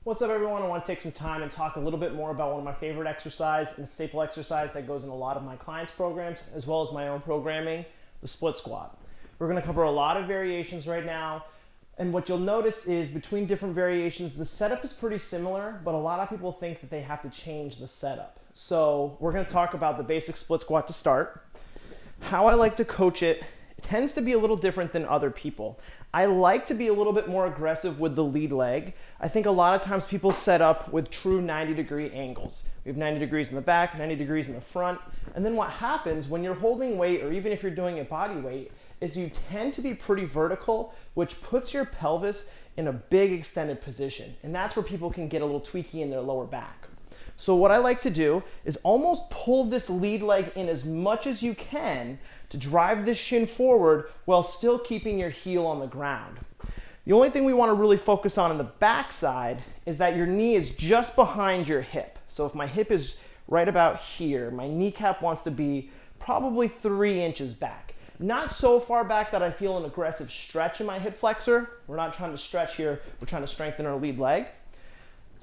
What's up, everyone? I want to take some time and talk a little bit more about one of my favorite exercise and a staple exercise that goes in a lot of my clients' programs as well as my own programming, the split squat. We're going to cover a lot of variations right now, and what you'll notice is between different variations, the setup is pretty similar, but a lot of people think that they have to change the setup. So we're going to talk about the basic split squat to start. How I like to coach it tends to be a little different than other people. I like to be a little bit more aggressive with the lead leg. I think a lot of times people set up with true 90-degree angles. We have 90 degrees in the back, 90 degrees in the front, and then what happens when you're holding weight, or even if you're doing a body weight, is you tend to be pretty vertical, which puts your pelvis in a big extended position, and that's where people can get a little tweaky in their lower back. So what I like to do is almost pull this lead leg in as much as you can to drive this shin forward while still keeping your heel on the ground. The only thing we want to really focus on the back side is that your knee is just behind your hip. So if my hip is right about here, my kneecap wants to be probably 3 inches back. Not so far back that I feel an aggressive stretch in my hip flexor. We're not trying to stretch here, we're trying to strengthen our lead leg.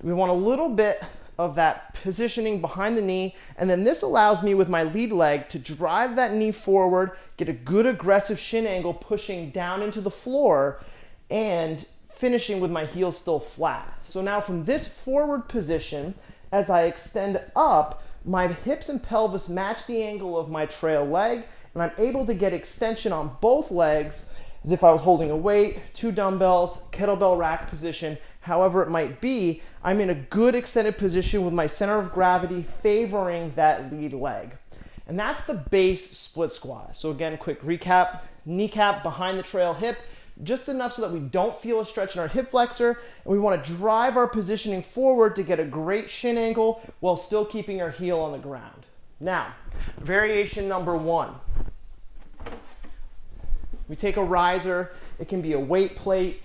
We want a little bit of that positioning behind the knee, and then this allows me with my lead leg to drive that knee forward, get a good aggressive shin angle pushing down into the floor, and finishing with my heel still flat. So now from this forward position, as I extend up, my hips and pelvis match the angle of my trail leg, and I'm able to get extension on both legs as if I was holding a weight, 2 dumbbells, kettlebell rack position, however it might be. I'm in a good extended position with my center of gravity favoring that lead leg. And that's the base split squat. So again, quick recap: kneecap behind the trail hip, just enough so that we don't feel a stretch in our hip flexor, and we want to drive our positioning forward to get a great shin angle while still keeping our heel on the ground. Now, variation number 1. We take a riser. It can be a weight plate,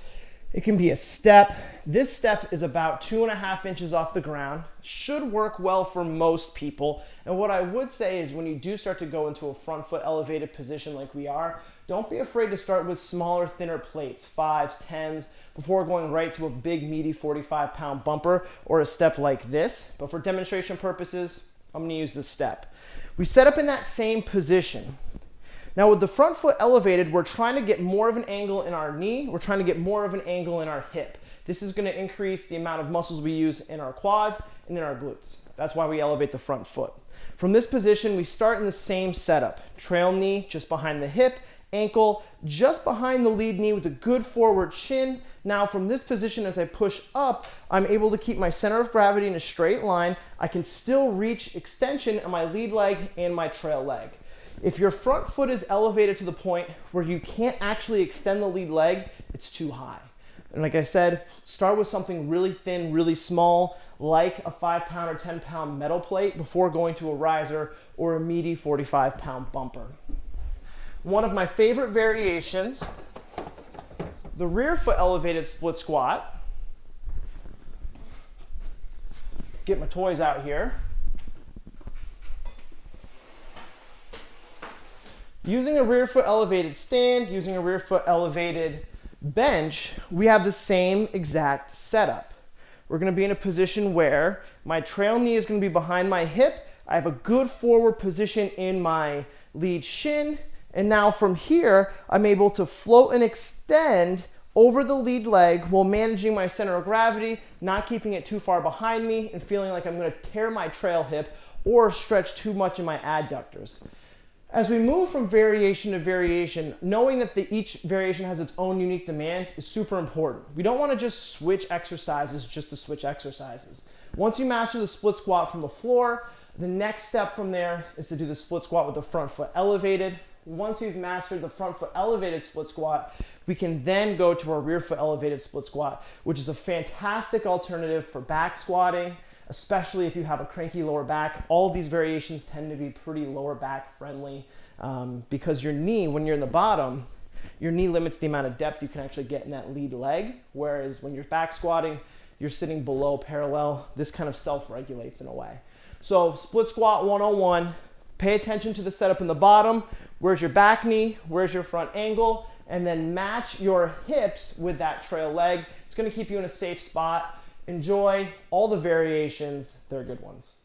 it can be a step. This step is about 2.5 inches off the ground. Should work well for most people. And what I would say is when you do start to go into a front foot elevated position like we are, don't be afraid to start with smaller, thinner plates, 5s, 10s, before going right to a big, meaty 45-pound bumper or a step like this. But for demonstration purposes, I'm gonna use this step. We set up in that same position. Now with the front foot elevated, we're trying to get more of an angle in our knee. We're trying to get more of an angle in our hip. This is going to increase the amount of muscles we use in our quads and in our glutes. That's why we elevate the front foot. From this position, we start in the same setup. Trail knee just behind the hip, ankle just behind the lead knee with a good forward shin. Now from this position, as I push up, I'm able to keep my center of gravity in a straight line. I can still reach extension on my lead leg and my trail leg. If your front foot is elevated to the point where you can't actually extend the lead leg, it's too high. And like I said, start with something really thin, really small, like a 5-pound or 10-pound metal plate before going to a riser or a meaty 45-pound bumper. One of my favorite variations, the rear foot elevated split squat. Get my toys out here. Using a rear foot elevated stand, using a rear foot elevated bench, we have the same exact setup. We're going to be in a position where my trail knee is going to be behind my hip. I have a good forward position in my lead shin. And now from here, I'm able to float and extend over the lead leg while managing my center of gravity, not keeping it too far behind me and feeling like I'm going to tear my trail hip or stretch too much in my adductors. As we move from variation to variation, knowing that each variation has its own unique demands is super important. We don't want to just switch exercises just to switch exercises. Once you master the split squat from the floor, the next step from there is to do the split squat with the front foot elevated. Once you've mastered the front foot elevated split squat, we can then go to our rear foot elevated split squat, which is a fantastic alternative for back squatting, especially if you have a cranky lower back. All of these variations tend to be pretty lower back friendly because your knee, when you're in the bottom, your knee limits the amount of depth you can actually get in that lead leg. Whereas when you're back squatting, you're sitting below parallel. This kind of self-regulates in a way. So split squat 101, pay attention to the setup in the bottom. Where's your back knee? Where's your front angle? And then match your hips with that trail leg. It's gonna keep you in a safe spot. enjoy all the variations. They're good ones.